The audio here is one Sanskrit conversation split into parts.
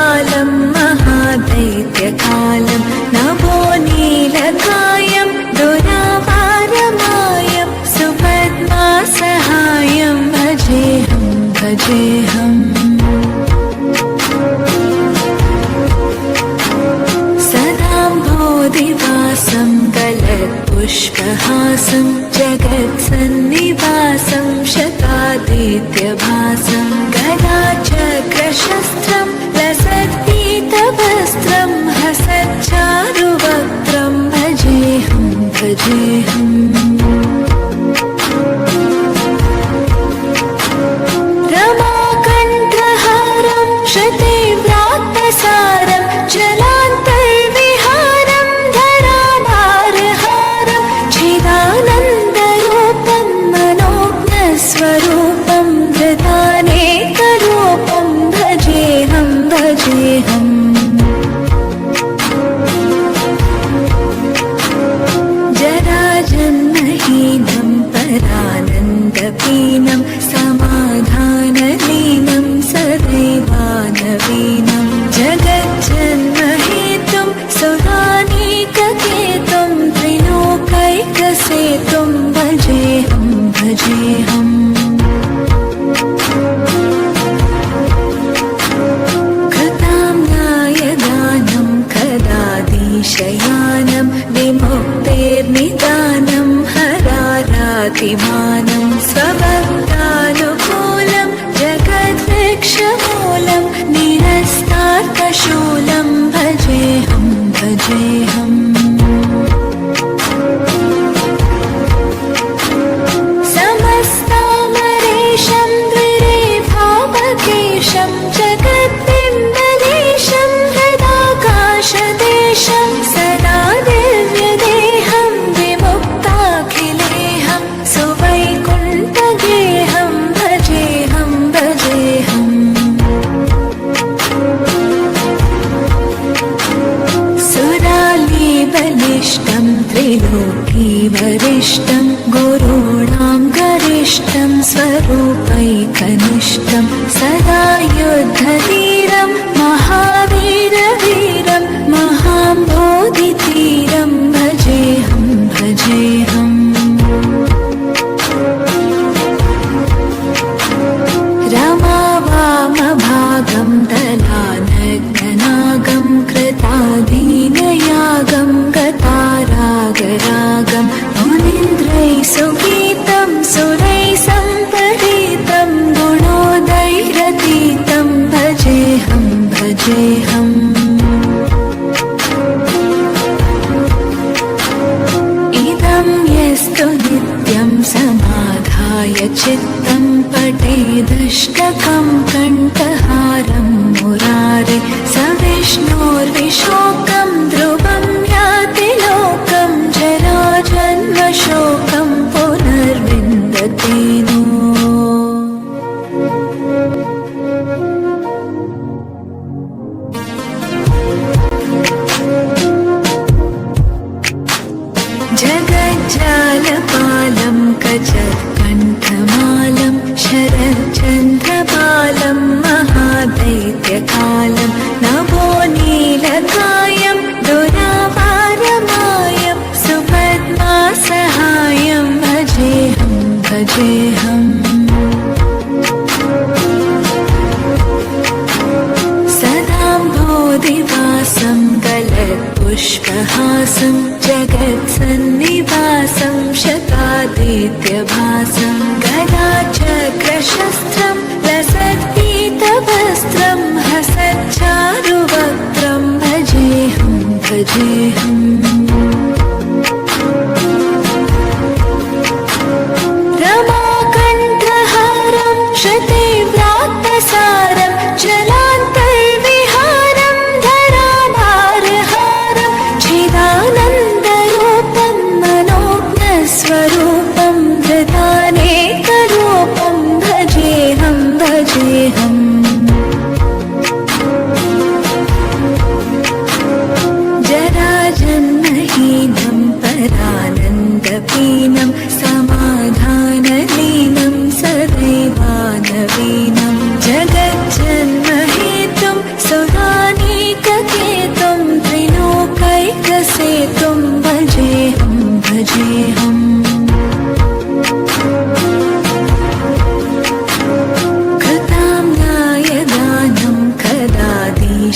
जगज्जालपालं महादैत्यकालं नभो नीलकायं दुरापारमायं सुपद्मासहायं भजेऽहं भजेऽहम् सदाम्भोधिवासं गलत्पुष्पहासं जगत्सन्निवासं शतादित्यभासं गदाचक्रशस्त्रं लसत्पीतवस्त्रं हसच्चारुवक्त्रं भजेऽहं भजेऽहम् रमाकण्ठहारं श्रुतिव्रात्तसारं जलान्तर्विहारं धराभारहारं चिदानन्दरूपं मनोज्ञस्वरूपं धृतानेकरूपं भजेऽहं भजेऽहम् जराजन्महीनं परानन्दपीनं समाधानलीनं सदैवानवीनं जगज्जन्महेतुं सुरानीककेतुं त्रिलोकैकसेतुं भजेऽहं भजेऽहम् कृताम्नायदानं कदादिशयानं विमुक्तेर्निदानं हरारातिमानं स्वभक्तानुकूलं जगद्वृक्षमूलं निरस्तार्कशूलं भजेऽहं भजेऽहम् समस्तामरेशं द्विरेफावकेशं जगद्बिम्बलेशं हृदाकाशदेशं सदा दिव्यदेहं विमुक्ताखिलेहं सुवैकुण्ठगेहं भजेऽहं भजेऽहम् सुरालीबलिष्टं त्रिलोकीवरिष्ठं गुरूणां गरिष्ठं स्वरूपैकनिष्ठं सदा युद्धधीरं महावीरवीरं महाम्भोधितीरं भजेऽहं भजेऽहम् रमावामभागं दलानग्ननागं कृतादीनयागं गतारागरागं मुनीन्द्रैः सुगीतं सुरैः सम्परीतं गुणोदयरतीतं भजेऽहं भजेऽहम् इदं यस्तु नित्यं समाधाय चित्तं पठेदष्टकं कण्ठहारं मुरारे स विष्णोर्विशोकं ध्रुवं याति लोकं जराजन्मशोकं पुनर्विन्दते नो जगज्जालपालं कचत्कण्ठमालं शरच्चन्द्रपालं महादैत्यकालं नभो नीलकायं दुरापारमायं सुपद्मासहायं भजेऽहं भजेऽहम् सदाम्भोधिवासं गलत्पुष्पहासं जगत्सन्निवासं शतादित्यभासं गदाचक्रशस्त्रं लसत्पीतवस्त्रं हसच्चारुवक्त्रं भजेऽहं भजेऽहम् रमाकण्ठहारं श्रुतिव्रात्तसारं जलान्तर्विहारं धराभारहारं चिदानन्दरूपं मनोज्ञस्वरूपं धृतानेकरूपं भजेऽहं भजेऽहम् जराजन्महीनं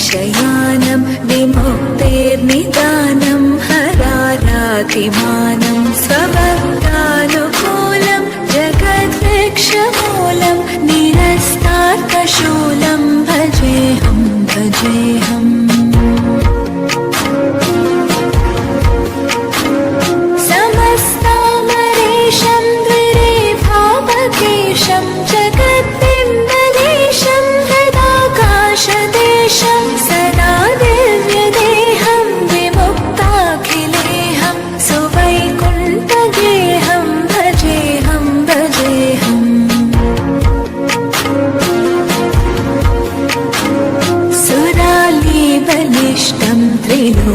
शयानं विमुक्तेर्निदानं हरारातिमानं स्वभक्तानुकूलं जगद्वृक्षमूलं निरस्तार्थशूलं भजेऽहं भजेऽहम् समस्तामरेशं द्विरेभावकेशं जगद्बिम्बलेशं हृदाकाशदेशं सदा दिव्यदेहं विमुक्ताखिलेहं सुवैकुण्ठगेहं भजेऽहं भजेऽहम् सुरालीबलिष्टं त्रिलोकीवरिष्ठं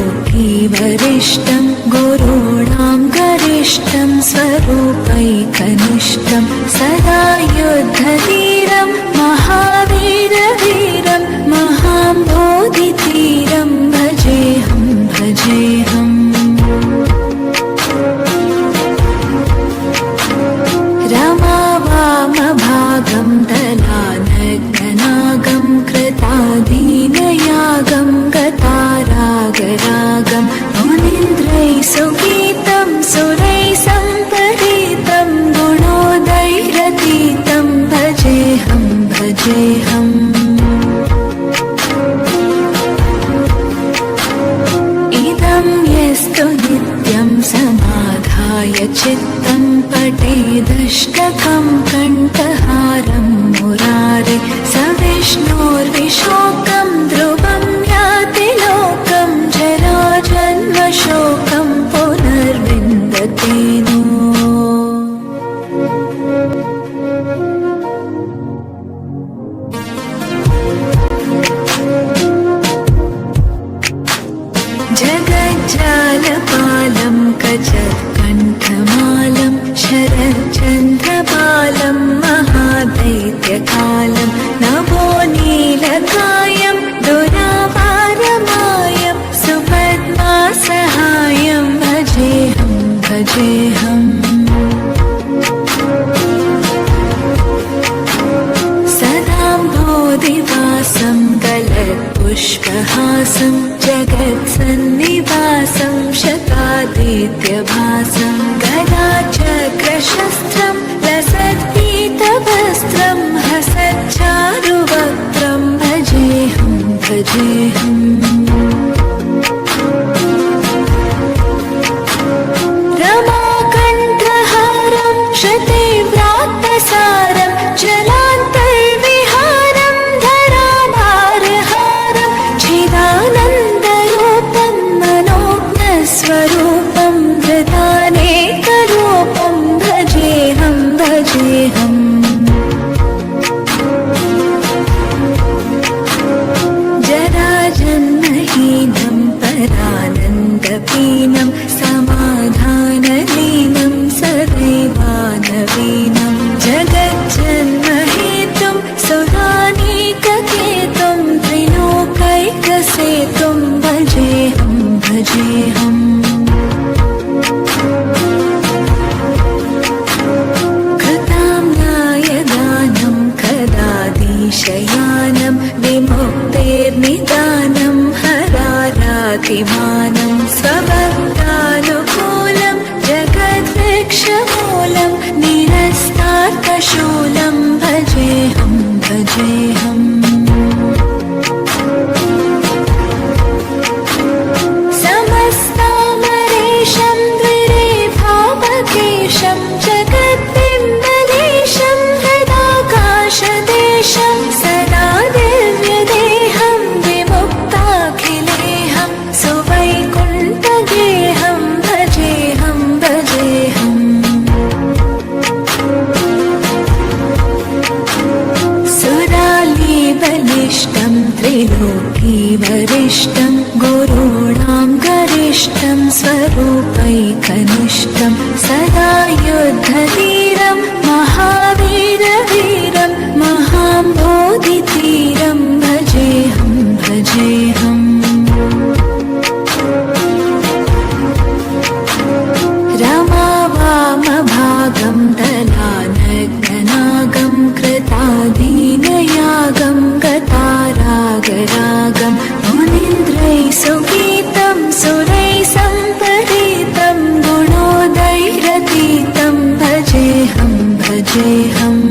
गुरूणां गरिष्ठं स्वरूपैकनिष्ठं सदा युद्धधीरं महावीरवीरं महाम्बोधितीरं भजेऽहं भजेऽहम् रमावामभागं दलानग्ननागं कृतादीनयागं गतारागरागं मुनीन्द्रैः सुगीतं सुरैः सम्परीतं गुणोदयरतीतं भजेऽहं भजेऽहम् इदं यस्तु नित्यं समाधाय चित्तं पठेदष्टकं कण्ठहारं मुरारे स विष्णोर्विशोकं ध्रुवं याति लोकं जराजन्मशोकं पुनर्विन्दते नो जगज्जालपालं कचत्कण्ठमालं शरच्चन्द्रपालं महादैत्यकालं नभो नीलकायं दुरापारमायं सुपद्मासहायं भजेऽहं भजेऽहम् सदाम्भोधिवासं गलत्पुष्पहासं जगत्सन्निवासं शतादित्यभासं गदाचक्रशस्त्रं लसत्पीतवस्त्रं हसच्चारुवक्त्रं भजेऽहं भजेऽहम् रमाकण्ठहारं श्रुतिव्रात्तसारं जलान्तर्विहारं धराभारहारं चिदानन्दरूपं मनोज्ञस्वरूपं धृतानेकरूपं भजेऽहं भजेऽहम् जराजन्महीनं परानन्दपीनं समाधानलीनं सदैवानवीनं जगज्जन्महेतुं सुरानीककेतुं त्रिलोकैकसेतुं भजेऽहं भजेऽहम् कृताम्नायदानं कदाधीशयानं विमुक्तेर्निदानं हरारातिमानं स्वभक्तानुकूलं जगद्वृक्षमूलं निरस्तार्थशूलं भजेऽहं भजेऽहम् समस्तामरेशं द्विरेभावकेशं जगद्बिम्बलेशं हृदाकाशदेशं सदा दिव्यदेहं विमुक्ताखिलेहं सुवैकुण्ठगेहं भजेऽहं भजेऽहम् सुरालीबलिष्टं त्रिलोकीवरिष्ठं गुरूणां गरिष्ठं स्वरूपैकनिष्ठं सदा युद्धधीरं महावीरवीरं महाम्बोधितीरं भजेऽहं भजेऽहम् रमावामभागं दलानग्ननागं कृतादीनयागं गतारागरागं मुनीन्द्रैः सुगीतं सुरैः सम्परीतं गुणोदयरतीतं भजेऽहं भजेऽहम्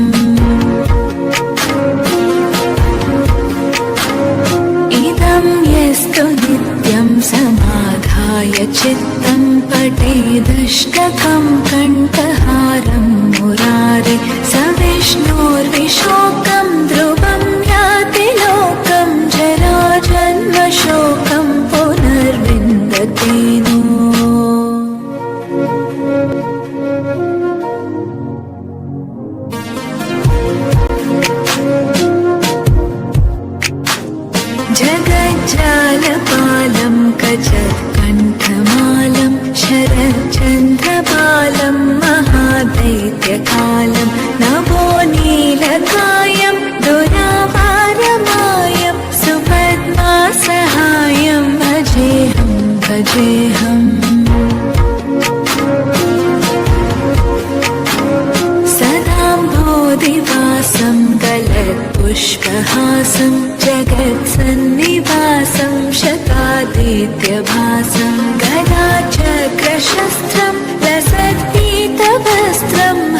इदं यस्तु नित्यं समाधाय चित्तं पठेदष्टकं कण्ठहारं मुरारे स विष्णोर्विशोकं ध्रुवं याति लोकं जराजन्मशोकं पुनर्विन्दते नो। जगज्जालपालं कचत्कण्ठमालं शरच्चन्द्रपालं महादैत्यकालं नभो नीलकायं दुरापारमायं सुपद्मासहायं भजेऽहं भजेऽहम् सदाम्भोधिवासं गलत्पुष्पहासं जगत्सन्निवासं शतादित्यभासं गदाचक्रशस्त्रं लसत्पीतवस्त्रं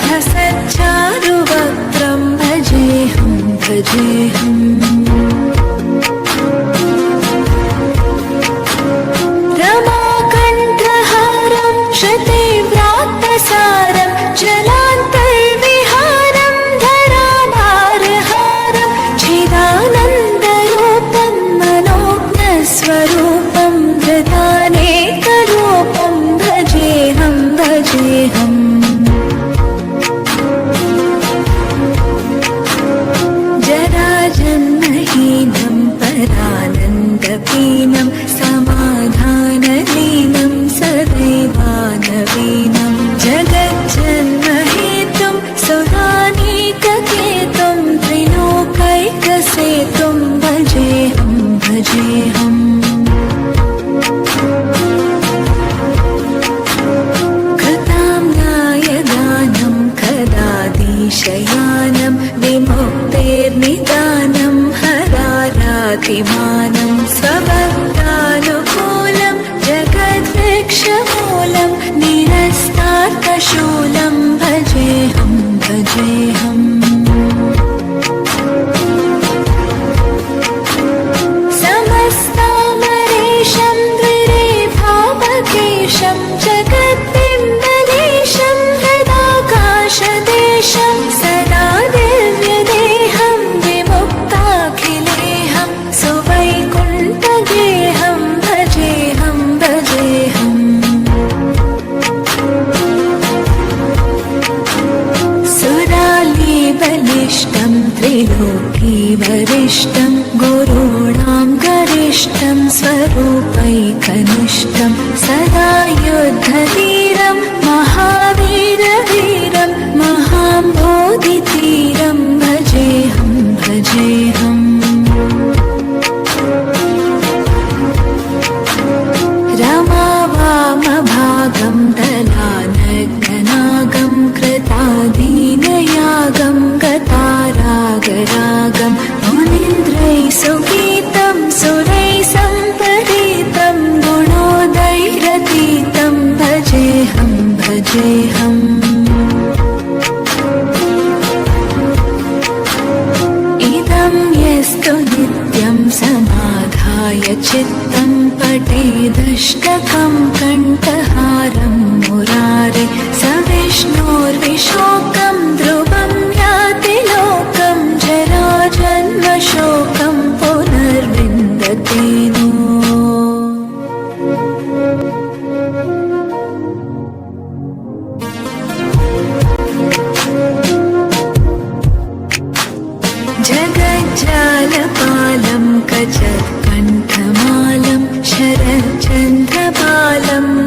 हसच्चारुवक्त्रं भजेऽहं भजेऽहम् रमाकण्ठहारं श्रुतिव्रात्तसारं जलान्तर्विहारं धराभारहारं चिदानन्दरूपं मनोज्ञस्वरूपं धृतानेकरूपं भजेऽहं भजेऽहम् जराजन्महीनं परानन्दपीनं समाधानलीनं सदैवानवीनं जगज्जन्महेतुं सुरानीककेतुं त्रिलोकैकसेतुं भजेऽहं भजेऽहम् कृताम्नाय दानं कदाधीशयानं विमुक्तेर्निदानं हरारातिमानं स्वभक्तानुकूलं जगद्वृक्षमूलं निरस्तार्कशूलं भजेऽहं भजेऽहम् समस्तामरेशं द्विरेफावकेशं जगद्बिम्बलेशं हृदाकाशदेशं सदा दिव्यदेहं विमुक्ताखिलेहं सुवैकुण्ठगेहं भजेऽहं भजेऽहम् सुरालीबलिष्टं त्रिलोकीवरिष्ठं गुरूणां गरिष्ठं स्वरूपैकनिष्ठं सदा युद्धधीरं महावीरवीरं महाम्भोधितीरं भजेऽहं भजेऽहम् रमावामभागं दलानग्ननागं कृतादीनयागं गतारागरागं मुनीन्द्रैः सुगीतं सुरैः सम्परीतं गुणोदयरतीतं भजेऽहं भजेऽहम् इदं यस्तु नित्यं समाधाय चित्तं पठेदष्टकं कण्ठहारं मुरारे स विष्णोर्विशोकं ध्रुवं याति लोकं जराजन्मशोकं पुनर्विन्दते नो। जगज्जालपालं कचत्कण्ठमालं शरच्चन्द्रपालं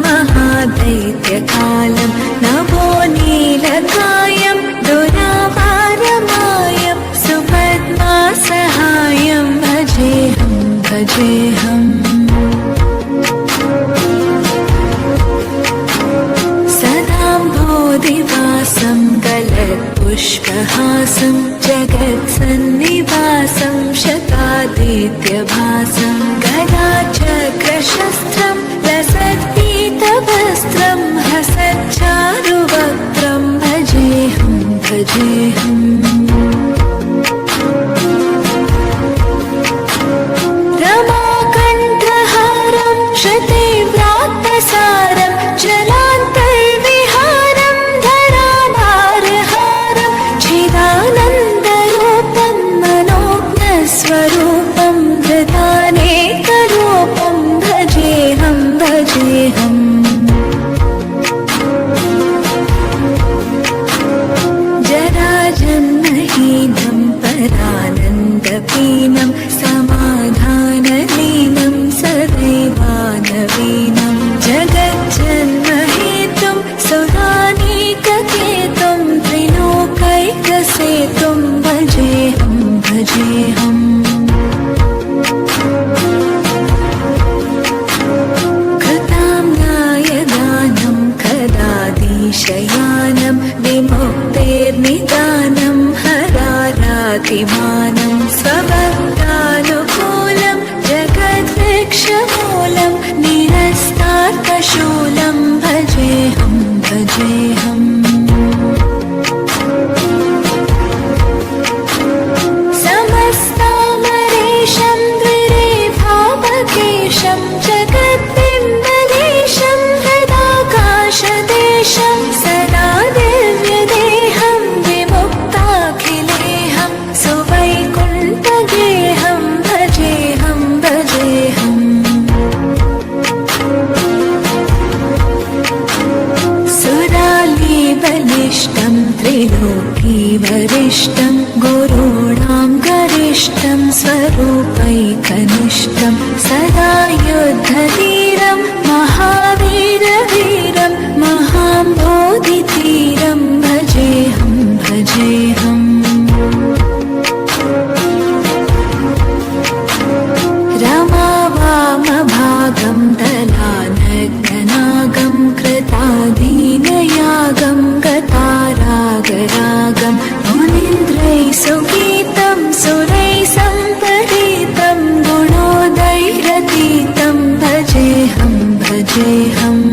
महादैत्यकालं नभो नीलकायं दुरापारमायं सुपद्मासहायं भजेऽहं भजेऽहम् सदाम्भोधिवासं गलत्पुष्पहासं जगत्सन्निवासं शतादित्यभासं गदा भजेऽहम् रमाकण्ठहारं श्रुतिव्रातसारं जलान्तर्विहारं धराभारहारं चिदानन्दरूपं मनोज्ञस्वरूपं धृतानेकरूपं भजेऽहं भजेऽहम् जराजन्महीनं परानन्दपीनं समाधानलीनं सदैवानवीनं जगज्जन्महेतुं सुरानीककेतुं त्रिलोकैकसेतुं भजेऽहं भजेऽहम् कृताम्नायदानं कदादिशयानं विमुक्तेर्निदानं हरारातिमानं स्वभक्तानुकूलं जगद्वृक्षमूलं निरस्तार्कशूलं भजेऽहं भजेऽहम् समस्तामरेशं द्विरेफावकेशं जगद्बिम्बलेशं हृदाकाशदेशं सदा दिव्यदेहं विमुक्ताखिलेहं सुवैकुण्ठगेहं भजेऽहं भजेऽहम् सुरालीबलिष्टं त्रिलोकीवरिष्ठं गुरूणां गरिष्ठं स्वरूपैकनिष्ठं सदा युद्धधीरं महावीरवीरं महाम्बोधितीरं भजेऽहं भजेऽहम् रमावामभागं दलानग्ननागं कृताधीनयागं गतारागरागं मुनीन्द्रैः सुगीतं सुरैः सम्परीतं गुणोदयरतीतं भजेऽहं भजेऽहम्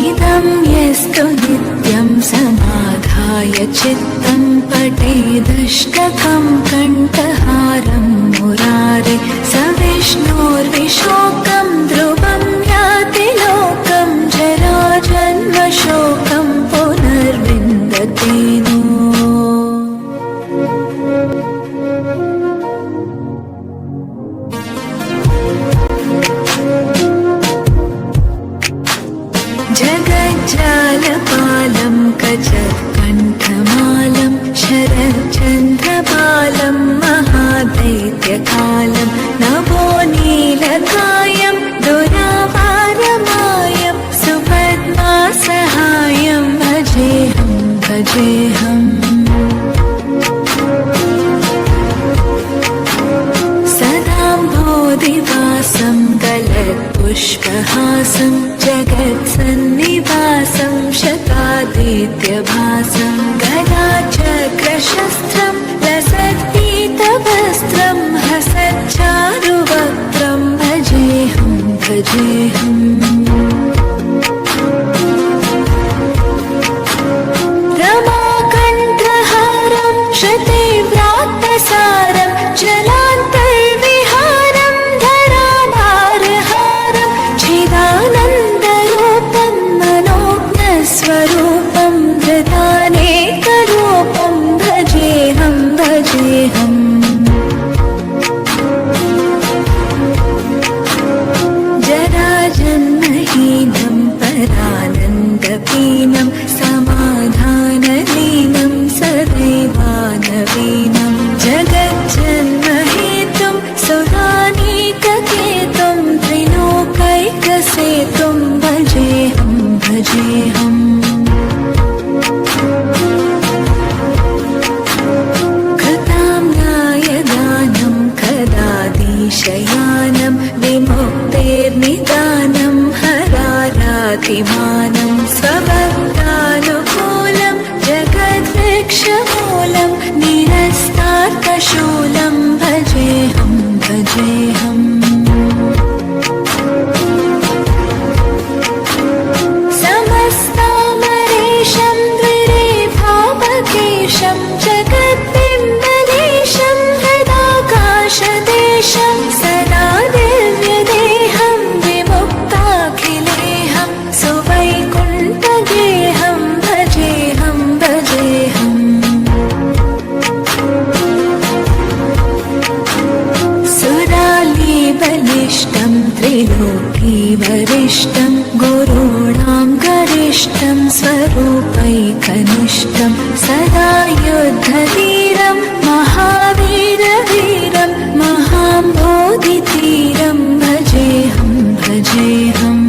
इदं यस्तु नित्यं समाधाय चित्तं पठेदष्टकं कण्ठहारं मुरा बलिष्ठं त्रिलोकीवरिष्ठं गुरूणां गरिष्ठं स्वरूपैकनिष्ठं सदा युद्धधीरं महावीरवीरं महाबोधिधीरं भजेऽहं भजेऽहम्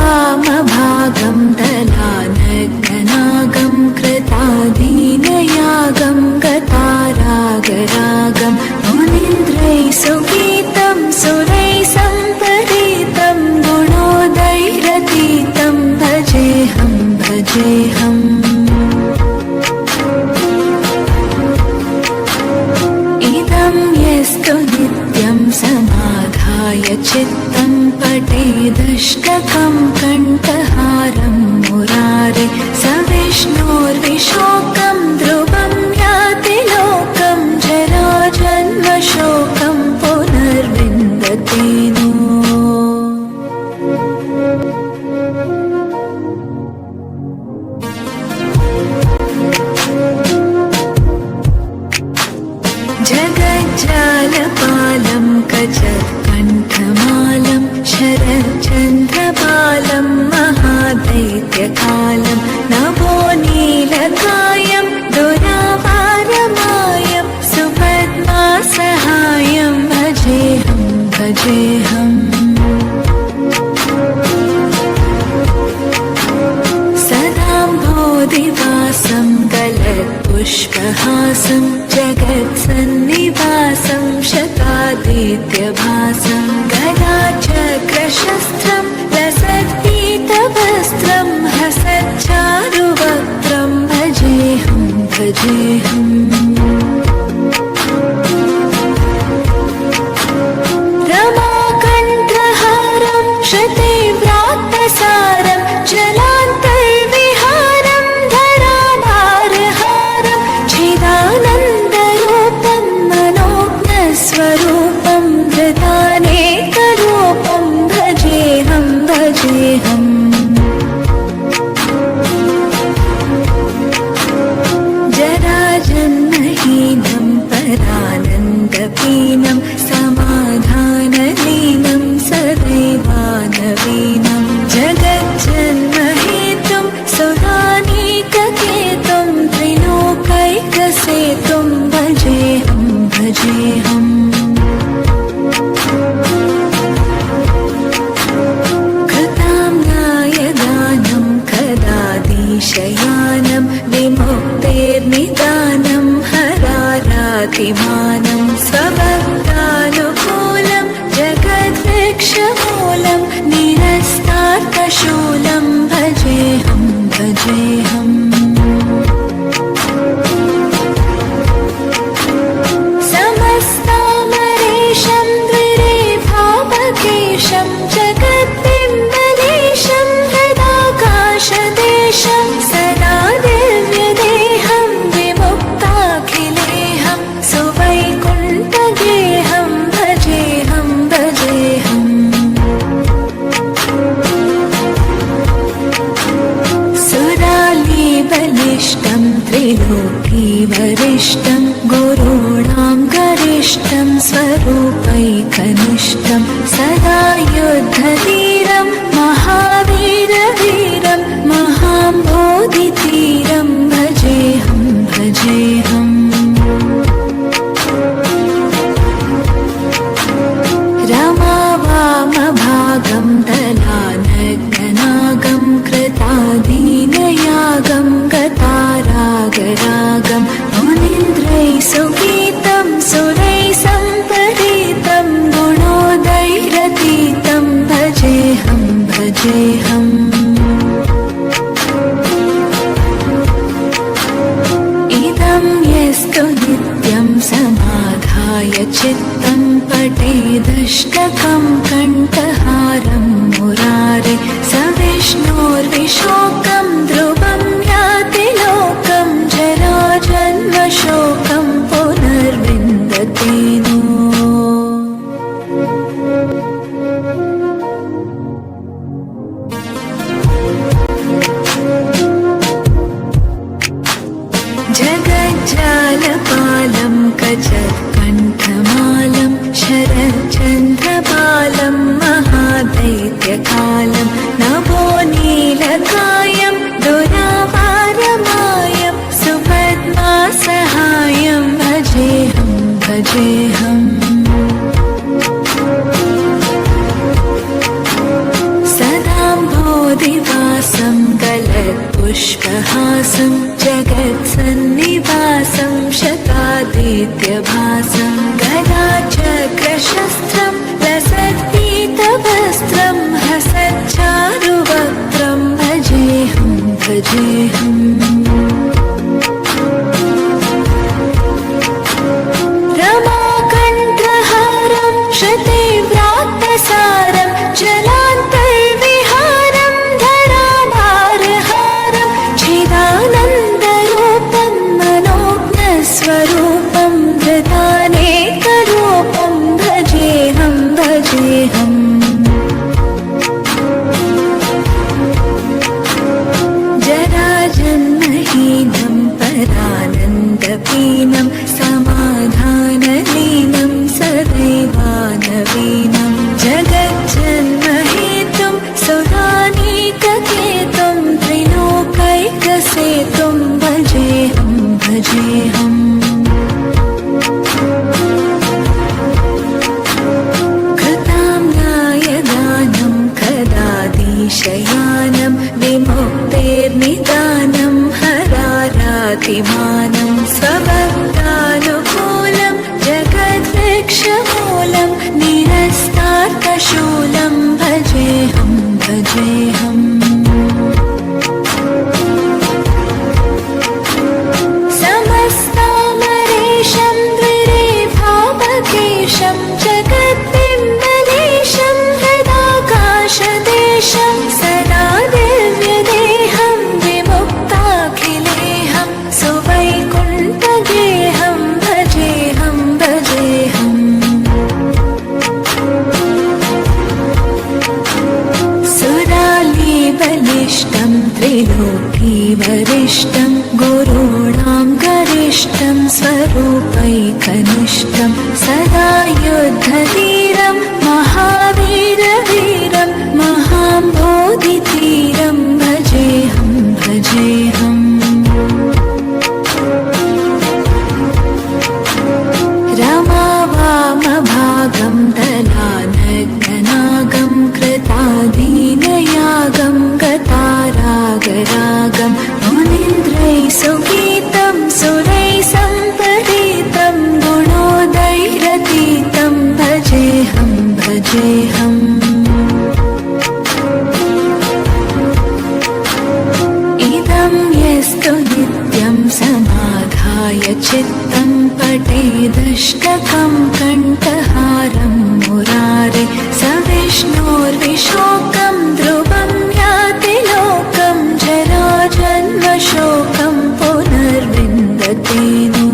रमावामभागं दलानगनागं कृताधीनयागं गतारागरागं मुनीन्द्रैः सुगीतं सुरैः सम्परीतं गुणोदयरतीतं भजेऽहं भजेऽहम् इदं यस्तु नित्यं समाधाय चित्तं पठेदष्टकं कण्ठहारं मुरारे स विष्णोर्विशोकं ध्रुवं याति लोकं जराजन्मशोकं पुनर्विन्दते नो। जगज्जालपालं कचत्कण्ठमालं शरच्चन्द्रपालं महादैत्यकालं नभो नीलकायं दुरावारमायं सुपद्मासहायं भजेऽहं भजेऽहम् सदाम्भोधिवासं गलत्पुष्पहासं जगत्सन्निवासं शतादित्यभासं गदाचक्रशस्त्रं लसत्पीतवस्त्रं हसच्चारुवक्त्रं भजेऽहं भजेऽहम् रमाकण्ठहारं श्रुतिव्रात्तसारं जलान्तर्विहारं धराभारहारं चिदानन्दरूपं मनोज्ञस्वरूपं धृतानेकरूपं भजेऽहं भजेऽहम् जराजन्महीनं परानन्दपीनं समाधानलीनं सदैवानवीनं जगज्जन्महेतुं सुरानीककेतुं त्रिलोकैकसेतुं भजेऽहं भजेऽहम् कृताम्नायदानं कदाधीशयानं विमुक्तेर्निदानं हरारातिमानं स्वभक्तानुकूलं जगद्वृक्षमूलं निरस्तार्कशूलं भजेऽहं भजेऽहम् समस्तामरेशं द्विरेफापकेशं जगद्बिम्बलेशं हृदाकाशदेशं सदा दिव्यदेहं विमुक्ताखिलेहं सुवैकुण्ठगेहं भजेऽहं भजेऽहम् सुरालीबलिष्ठं त्रिलोकीवरिष्ठं गुरूणां गरिष्ठं स्वरूपैकनिष्ठं सदा युद्धधीरं महावीरवीरं महाबोधिधीरं भजेऽहं भजेऽहम् रमावामभागं दलानगनागं कृताधीनयागं गतारागरागं मुनीन्द्रैः सुगीतं सुरैः सम्परीतं गुणोदयरतीतं भजेऽहं भजेऽहम् इदं यस्तु नित्यं समाधाय चित्तं पठेदष्टकं कण्ठहारं मुरारे स विष्णोर्विशोकं ध्रुवं याति लोकं जराजन्मशोकं पुनर्विन्दते नो। जगज्जालपालं कचत्कण्ठमालं शरच्चन्द्रबालं महादैत्यकालं नभो नीलकायं दुरावारमायं सुपद्मासहायं भजेऽहं भजेऽहम् सदाम्भोधिवासं गलत्पुष्पहासं जगत्सन्निवासं शतादित्यभासं गदाचक्रशस्त्रं लसत्पीतवस्त्रं हसच्चारुवक्त्रं भजेऽहं भजेऽहम् रमाकण्ठहारं श्रुतिव्रात्तसारं जलान्तर्विहारं धराभारहारं चिदानन्दरूपं मनोज्ञस्वरूपं धृतानेकरूपं भजेऽहं भजेऽहम् जराजन्महीनं परानन्दपीनं समाधानलीनं सदैवानवीनं जगज्जन्महेतुं सुरानीककेतुं त्रिलोकैकसेतुं भजेऽहं भजेऽहम् कृताम्नायदानं कदाधीशयानं विमुक्तेर्निदानं हरारातिमानं स्वभक्तानुकूलं जगद्वृक्षमूलं निरस्तार्कशूलं भजेऽहं भजेऽहम् समस्तामरेशं द्विरेफापकेशं जगद्बिम्बलेशं हृदाकाशदेशं सदा दिव्यदेहं विमुक्ताखिलेहं सुवैकुण्ठगेहं भजेऽहं भजेऽहम् सुरालीबलिष्टं त्रिलोकीवरिष्ठं गुरूणां गरिष्ठं स्वरूपैकनिष्ठं सदा युद्धधीरं महावीरवीरं महाम्बोधितीरं भजेऽहं भजेऽहम् रमावामभागं दलानग्ननागं कृताधीनयागं गतारागरागं मुनीन्द्रैः सुगीतं सुरैः सम्परीतं गुणोदयरतीतं भजेऽहं भजेऽहम् इदं यस्तु नित्यं समाधाय चित्तं पठेदष्टकं कण्ठहारं मुरारे स विष्णोर्विशोकं ध्रुवं याति लोकं जराजन्मशोकं पुनर्विन्दते नो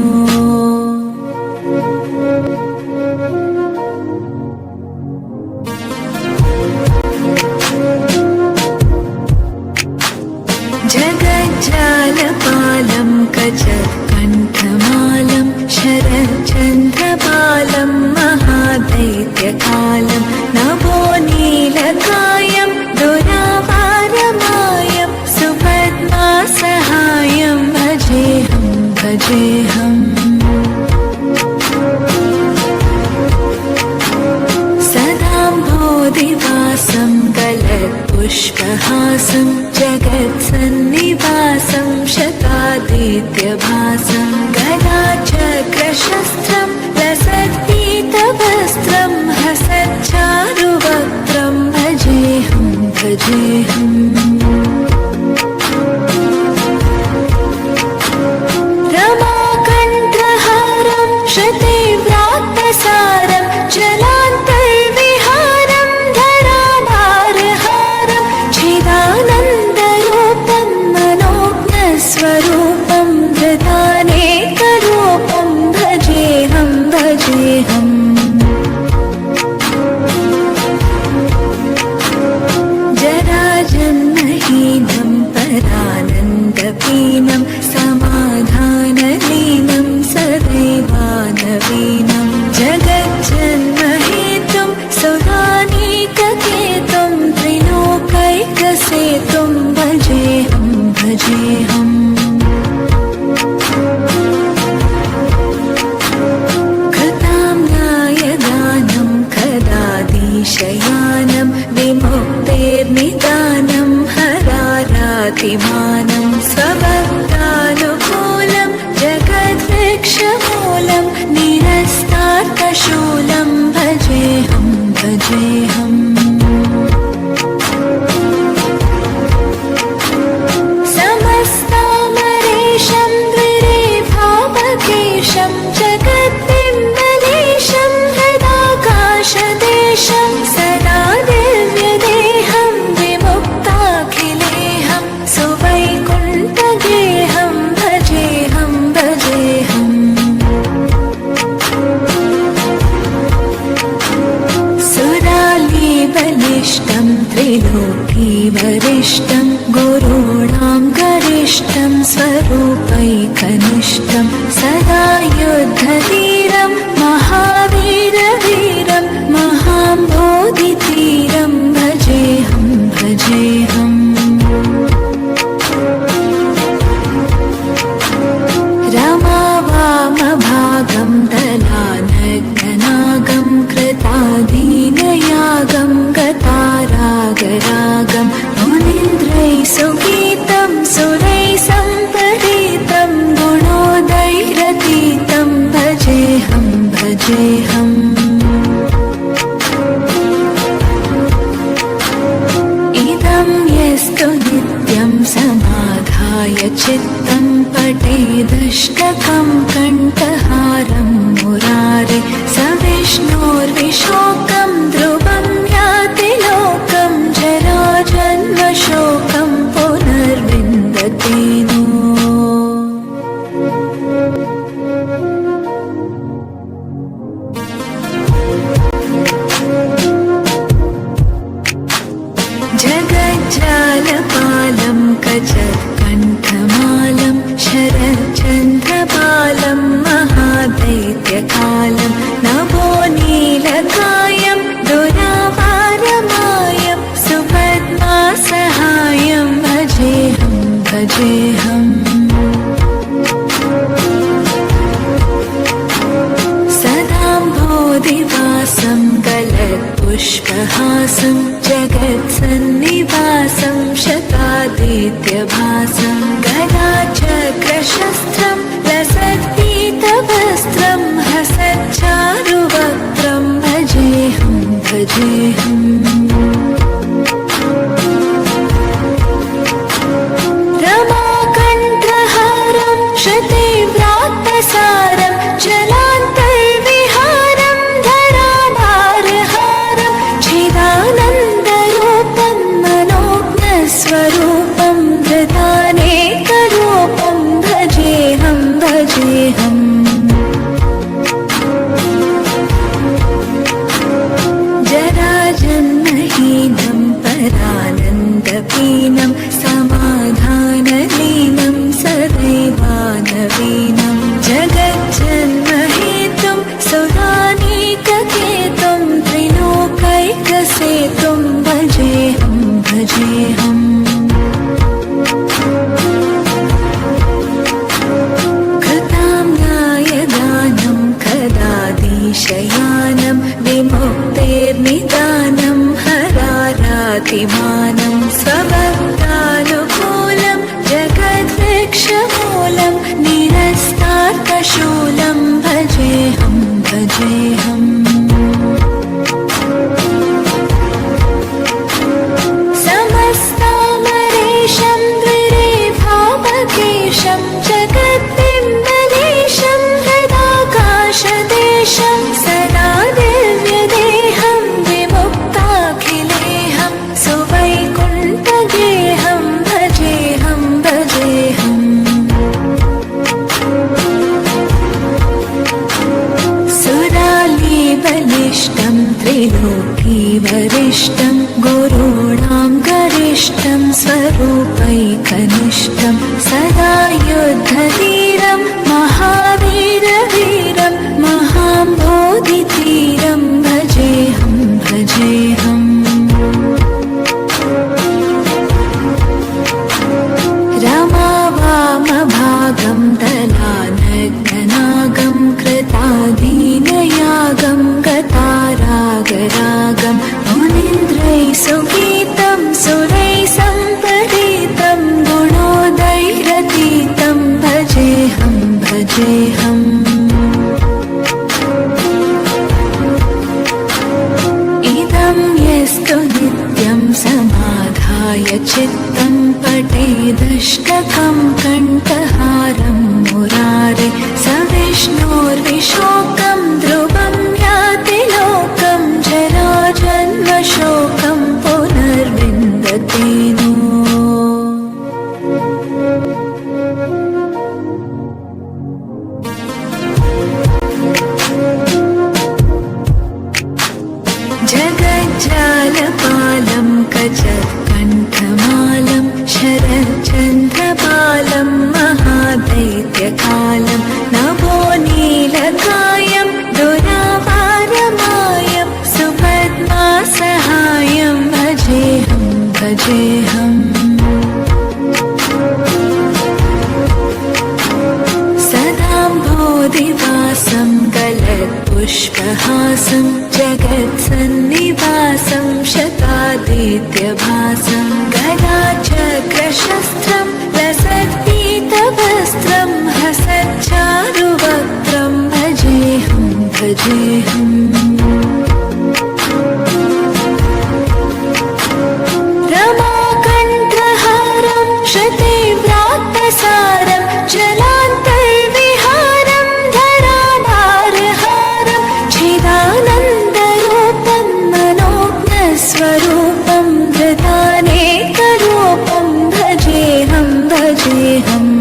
जगज्जालपालं कचत्कण्ठमालं शरच्चन्द्रबालं महादैत्यकालं नभो नीलकायं दुरावारमायं सुपद्मासहायं भजेऽहं भजेऽहम् सदाम्भोधिवासं गलत्पुष्पहासं जगत्सन्निवासं शतादित्यभासं गदाचक्रशस्त्रं लसत्पीतवस्त्रं हसच्चारुवक्त्रं भजेऽहं भजेऽहम् रमाकण्ठहारं श्रुतिव्रात्तसारं जलान्तर्विहारं धराभारहारं चिदानन्दरूपं मनोज्ञस्वरूपं धृतानेकरूपं भजेऽहं भजेऽहम् जराजन्महीनं परानन्दपीनं समाधानलीनं सदैवान देवानवीनं जगज्जन्महेतुं सुरानीककेतुं त्रिलोकैकसेतुं भजेऽहं भजेऽहम् कृताम्नायदानं कदादिशयानं विमुक्तेर्निदानं हरारातिमानं स्वभक्तानुकूलं जगद्वृक्षमूलं निरस्तार्कशूलं भजेऽहं भजेऽहम् समस्तामरेशं द्विरेफावकेशं जगद्बिम्बलेशं हृदाकाशदेशं सदा दिव्यदेहं विमुक्ताखिलेहं सुवैकुण्ठगेहं भजेऽहं भजेऽहम् सुरालीबलिष्टं त्रिलोकीवरिष्ठं गुरूणां गरिष्ठं स्वरूपैकनिष्ठं सदा युद्धधीरं महावीरवीरं महाम्बोधितीरं भजेऽहं भजेऽहम् रमावामभागं दलानग्ननागं कृतादीनयागं गतारागरागं मुनीन्द्रैः सुगीतं सुरैः सम्परीतं गुणोदयरतीतं भजेऽहं भजेऽहम् इदं यस्तु नित्यं समाधाय चित्तं पठेदष्टकं कण्ठहारं मुरारे स विष्णोर्विशोकं ध्रुवं याति लोकं जराजन्मशोकं पुनर्विन्दते नो जगज्जालपालं कचत्कण्ठमालं शरच्चन्द्रपालं महादैत्यकालं नभो नीलकायं दुरावारमायं सुपद्मासहायं भजेऽहं भजेऽहम् सदाम्भोधिवासं गलत्पुष्पहासं जगत्सन्निवासं शतादित्यभासं गदाचक्रशस्त्रं लसत्पीतवस्त्रं हसच्चारुवक्त्रं भजेऽहं भजेऽहम् रमाकण्ठहारं श्रुतिव्रात्तसारं जलान्तर्विहारं धराधारहारं चिदानन्दरूपं मनोज्ञस्वरूपं धृतानेकरूपं भजेऽहं भजेऽहम् जराजन्महीनं परानन्दपीनं समाधानलीनं सदैवानवीनं जगज्जन्महेतुं सुरानीककेतुं त्रिलोकैकसेतुं भजेऽहं भजेऽहम् कृताम्नायदानं कदादिशयानं विमुक्तेर्निदानं हरारातिमानं स्वभक्तानुकूलं जगद्वृक्षमूलं निरस्तार्कशूलं भजेऽहं भजेऽहम् समस्तामरेशं द्विरेफावकेशं जगद्बिम्बलेशं हृदाकाशदेशं सदा दिव्यदेहं विमुक्ताखिलेहं सुवैकुण्ठगेहं भजेऽहं भजेऽहम् सुरालीबलिष्टं त्रिलोकीवरिष्ठं गुरूणां गरिष्ठं स्वरूपैकनिष्ठं सदा युद्धधीरं महावीरवीरं भजेऽहम्। इदं यस्तु नित्यं समाधाय चित्तं पठेदष्टकं कण्ठहारं मुरारे स विष्णोर्विशोकं ध्रुवं याति लोकं जराजन्मशोकं पुनर्विन्दते नो। जगज्जालपालं कचत्कण्ठमालं शरच्चन्द्रपालं महादैत्यकालं नभो नीलकायं दुरावारमायं सुपद्मासहायं भजेऽहं भजेऽहम्। सदाम्भोधिवासं गलत्पुष्पहासं जगत्सन्निवासं शतादित्यभासं गदाचक्रशस्त्रं लसत्पीतवस्त्रं हसच्चारुवक्त्रं भजेऽहं भजेऽहम्। रमाकण्ठहारं श्रुतिव्रात्तसारं जलान्तर्विहारं धराधारहारं चिदानन्दरूपं मनोज्ञस्वरूपं धृतानेकरूपं भजेऽहं भजेऽहम्।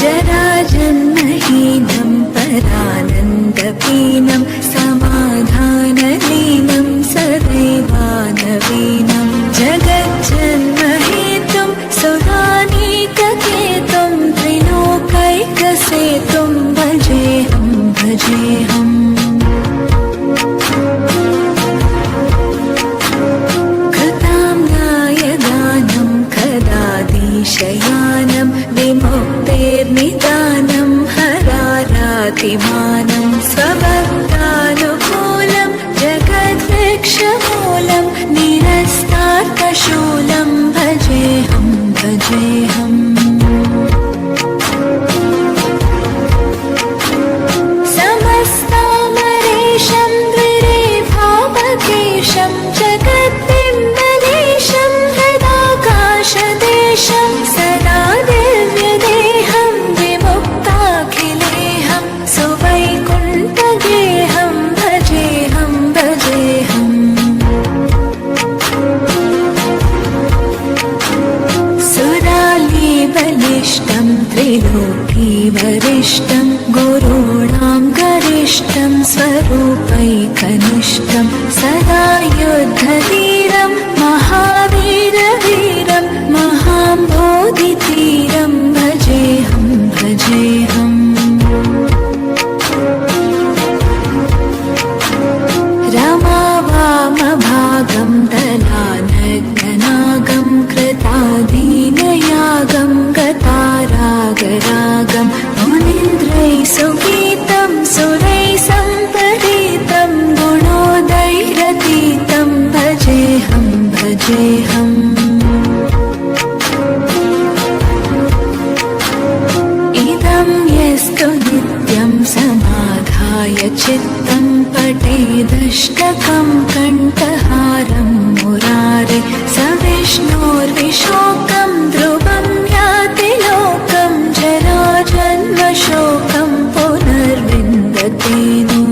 जराजन्महीनं परानन्दपीनं समाधानलीनं सदैवानवीनं जगज्जन्महेतुं सुरानीककेतुं त्रिलोकैकसेतुं भजेऽहं भजेऽहम्। कृताम्नायदानं कदाधीशयानं विमुक्तेर्निदानं हरारातिमानं स्वभक्तानुकूलं जगद्वृक्षमूलं निरस्तार्कशूलं भजेऽहं भजेऽहम्। समस्तामरेशं द्विरेफावकेशं जगद्बिम्बलेशं हृदाकाशदेशं सदा दिव्यदेहं विमुक्ताखिलेहं सुवैकुण्ठगेहं भजेऽहं भजेऽहम्। सुरालीबलिष्टं त्रिलोकीवरिष्ठं गुरूणां गरिष्ठं स्वरूपैकनिष्ठं सदा युद्धधीरं महावीरवीरं महाम्बोधितीरं भजेऽहं भजेऽहम्। रमावामभागं दलानग्ननागं कृतादीनयागं गतारागरागं मुनीन्द्रैः सुगीतं सुरैः सम्परीतं गुणोदयरतीतं भजेऽहं भजेऽहम्। इदं यस्तु नित्यं समाधाय चित्तं पठेदष्टकं कण्ठहारं मुरारे स विष्णोर्विशोकं ध्रुवं याति लोकं जराजन्मशोकं पुनर्विन्दते नो।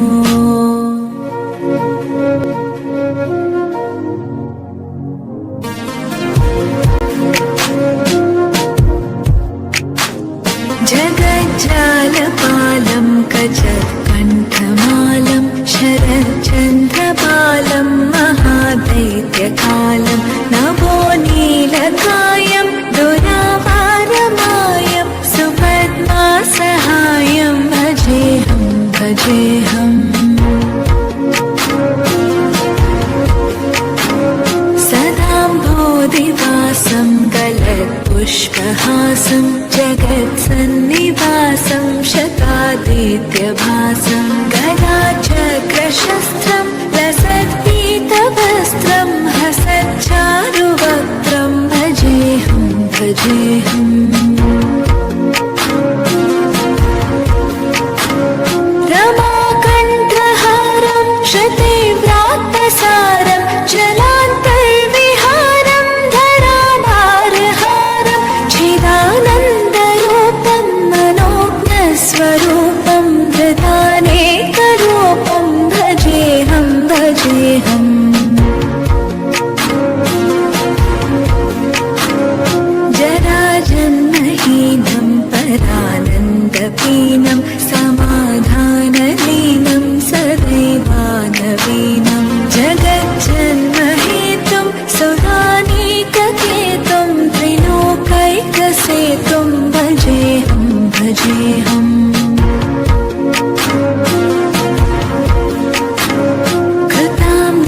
जगज्जालपालं कचत्कण्ठमालं शरच्चन्द्रपालं महादैत्यकालं नभो नीलकायं दुरावारमायं सुपद्मासहायं भजेऽहं भजेऽहम्। सदाम्भोधिवासं गलत्पुष्पहासं जगत्सन्निवासं शतादित्यभासं गदाचक्रशस्त्रं लसत्पीतवस्त्रं हसच्चारुवक्त्रं भजेऽहं भजेऽहम्। भजेऽहम् रमाकण्ठहारं श्रुतिव्रात्तसारं जलान्तर्विहारं धराधारहारं चिदानन्दरूपं मनोज्ञस्वरूपं धृतानेकरूपं भजेऽहं भजेऽहम् जराजन्महीनं परानन्दपीनं समाधानलीनं सदैवानवीनं जगज्जन्महेतुं सुरानीककेतुं त्रिलोकैकसेतुं भजेऽहं भजेऽहम्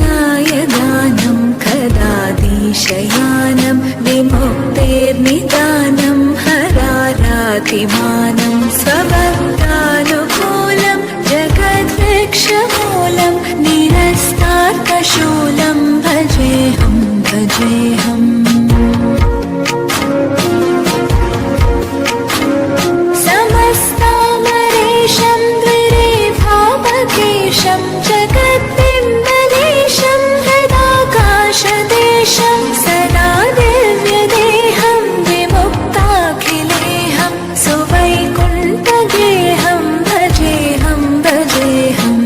कृताम्नायदानं कदादिशयानं विमुक्तेर्निदानं हरारातिमानं स्वभक्तानुकूलं जगद्वृक्षमूलं निरस्तार्कशूलं भजेऽहं भजेऽहम् समस्तामरेशं द्विरेभावकेशं जगद्बिम्बलेशं हृदाकाशदेशं सदा दिव्यदेहं विमुक्ताखिलेहं सुवैकुण्ठगेहं भजेऽहं भजेऽहम्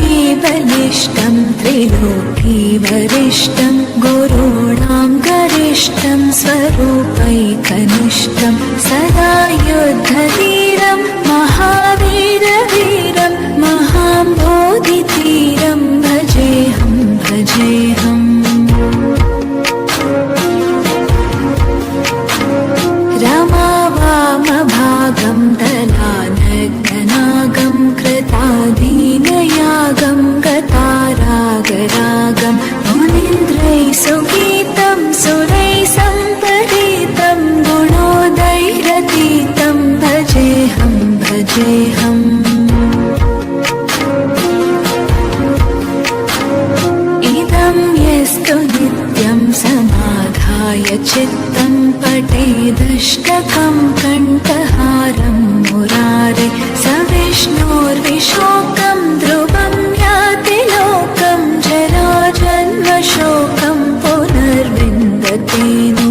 सुरालीबलिष्टं त्रिलोकीवरिष्ठं गुरूणां गरिष्ठं स्वरूपैकनिष्ठं सदा युद्धधीरं महावीरवीरं महाम्बोधितीरं भजेऽहं भजेऽहम् रमावामभागं दलानग्ननागं कृताधीनयागं गतारागरागं मुनीन्द्रैः सुगीतं सुरैः सम्परीतं गुणोदयरतीतं भजेऽहं भजेऽहम् इदं यस्तु नित्यं समाधाय चित्तं पठेदष्टकं कण्ठहारं मुरारे स विष्णोर्विशोकं ध्रुवं याति लोकं जराजन्मशोकं पुनर्विन्दते नो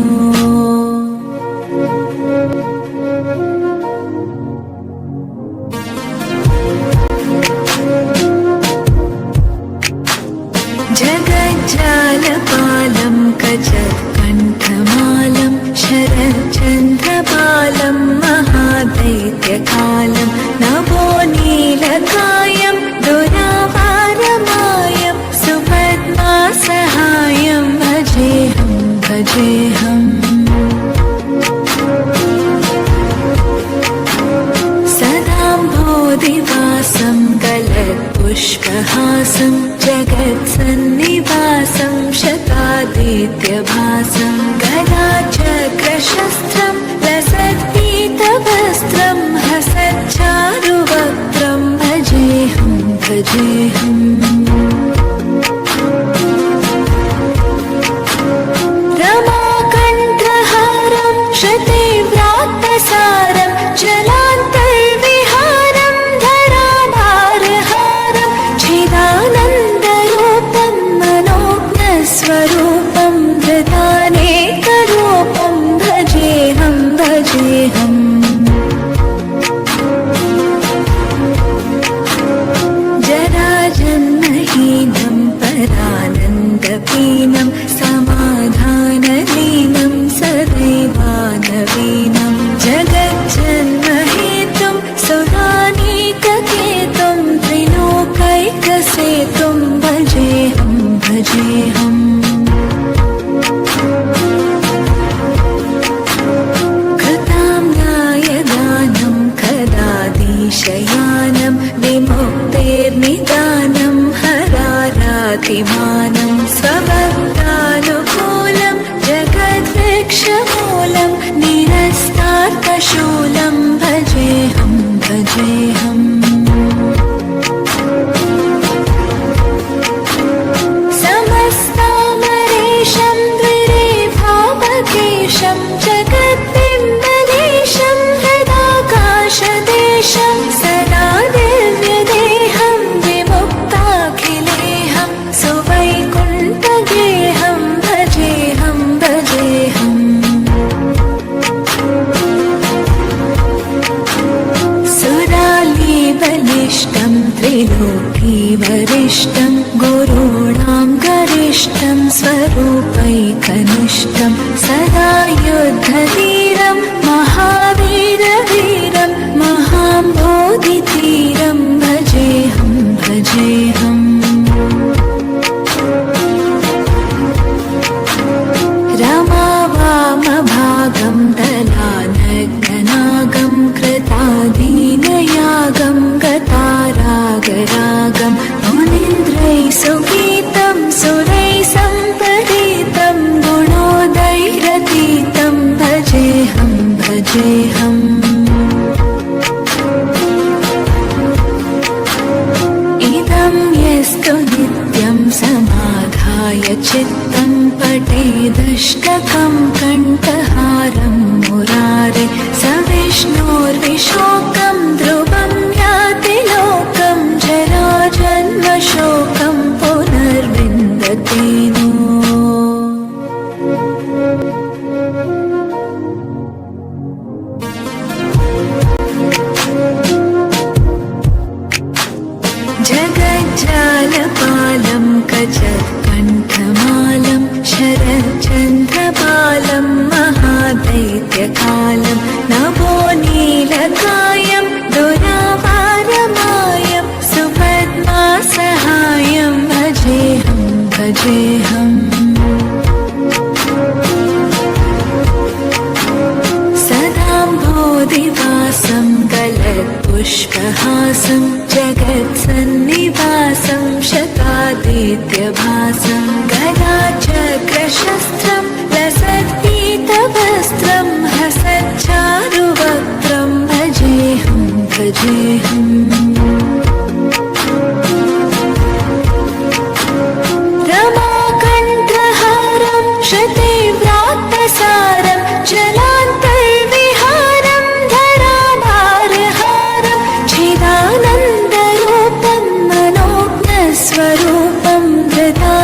जगज्जालपालं कजत्कण्ठमालं शरच्चन्द्रपालं महादैत्यकालं नभो नीलकायं दुरावारमायं सुपद्मासहायं भजेऽहं भजेऽहम् सदाम्भोधिवासं गलत्पुष्पहासं जगत्सन्निवासं शतादित्यभासं गदाचक्रशस्त्रं लसत्पीतवस्त्रं हसच्चारुवक्त्रं भजेऽहं भजेऽहम् रमाकण्ठहारं श्रुतिव्रात्तसारं जलान्तर्विहारं धराधारहारं चिदानन्दरूपं मनोज्ञस्वरूपं धृतानेकरूपं भजेऽहं भजेऽहम् जराजन्महीनं परानन्दपीनं समाधानलीनं सदैवानवीनं जगज्जन्महेतुं सुरानीककेतुं त्रिलोकैकसेतुं भजेऽहं भजेऽहम् कृताम्नायदानं कदादिशयानं विमुक्तेर्निदानं हरारातिमानं स्वभक्तानुकूलं जगद्वृक्षमूलं निरस्तार्कशूलं भजेऽहं भजेऽहम् समय गुरूणां गरिष्ठं स्वरूपैकनिष्ठं सदा युद्धधीरं महावीरवीरं महाम्बोधिधीरं भजेऽहं भजेऽहम् रमावामभागं दलानग्ननागं कृतादीनयागं गतारागरागं मुनीन्द्रैः सुगीतं सुरैः सम्परीतं गुणोदयरतीतं भजेऽहं भजेऽहम् इदं यस्तु नित्यं समाधाय चित्तं पठेदष्टकं कण्ठहारं मुरारे स विष्णोर्विशोकं ध्रुवं याति लोकं जराजन्मशोकं पुनर्विन्दते नो। जगज्जालपालं कचत्कण्ठमालं शरच्चन्द्रपालं महादैत्यकालं नभो नीलकायं दुरावारमायं सुपद्मासहायं भजेऽहं भजेऽहम् सदाम्भोधिवासं गलत्पुष्पहासं जगत्सन्निवासं शतादित्यभासं गदाचक्रशस्त्रं लसत्पीतवस्त्रं हसच्चारुवक्त्रं भजेऽहं भजेऽहम् रमाकण्ठहारं श्रुतिव्रात्तसारं जलान्तर्विहारं धराभारहारं चिदानन्दरूपं मनोज्ञस्वरूपं धृतानेकरूपं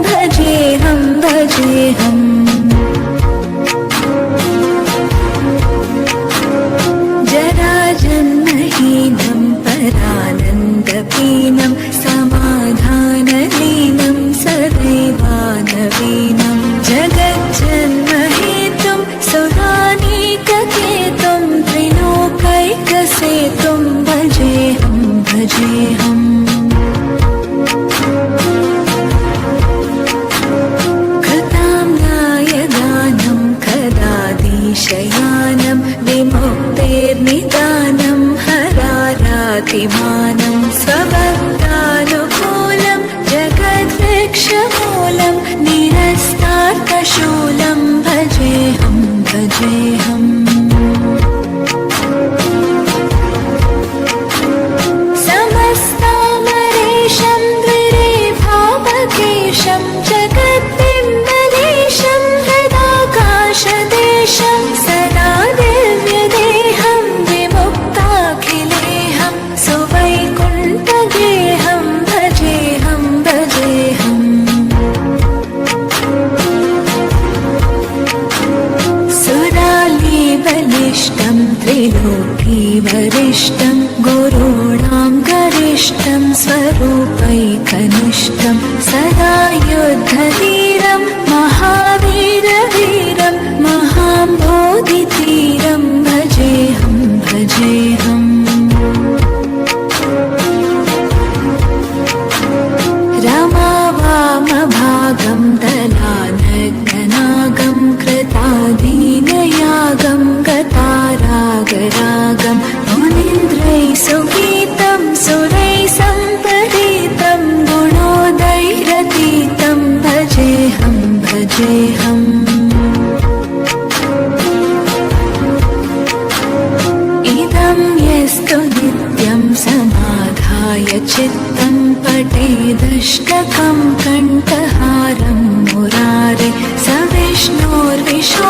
भजेऽहं भजेऽहम् जराजन्महीनं परानन्दपीनं समाधानलीनं सदैवानवीनं जगज्जन्महेतुं सुरानीककेतुं त्रिलोकैकसेतुं भजेऽहं भजेऽहम् कृताम्नायदानं कदाधीशयानं विमुक्तेर्निदानं हरारातिमानं स्वभक्तानुकूलं जगद्वृक्षमूलं निरस्तार्कशूलं भजेऽहं भजेऽहम् समस्तामरेशं द्विरेभावकेशं जगद्बिम्बलेशं हृदाकाशदेशं सदा दिव्यदेहं विमुक्ताखिलेहं सुवैकुण्ठगेहं भजेऽहं भजेऽहम् सुरालीबलिष्टं त्रिलोकीवरिष्ठं गुरूणां गरिष्ठं स्वरूपैकनिष्ठं सदा युद्धधीरं महावीरवीरं महाम्बोधिधीरं भजेऽहं भजेऽहम् रमावामभागं दलानग्ननागं कृतादीनयागं गतारागरागं मुनीन्द्रैः सुगीतं सुरैः सम्परीतं गुणोदयरतीतं भजेऽहं भजेऽहम् इदं यस्तु नित्यं समाधाय चित्तं पठेदष्टकं कण्ठहारं मुरारे स विष्णोर्विशो